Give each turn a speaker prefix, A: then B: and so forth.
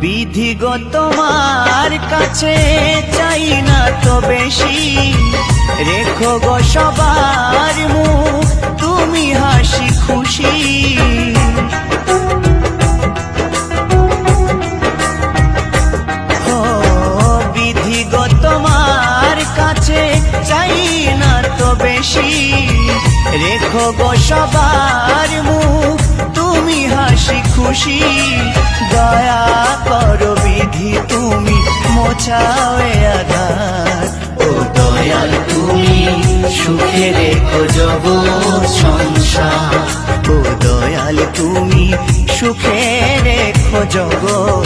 A: বিধি গো তোমার কাছে চাই না তো বেশি, রেখো গো সবার মুখ তুমি হাসি খুশি। ও বিধি গো তোমার কাছে চাই না তো বেশি, রেখো গো সবার মুখ তুমি হাসি খুশি। দয়া করো বিধি তুমি মোছাও এ আধার, ও দয়াল তুমি সুখে রেখো জগৎ সংসার, ও দয়াল তুমি সুখে রেখো জগৎ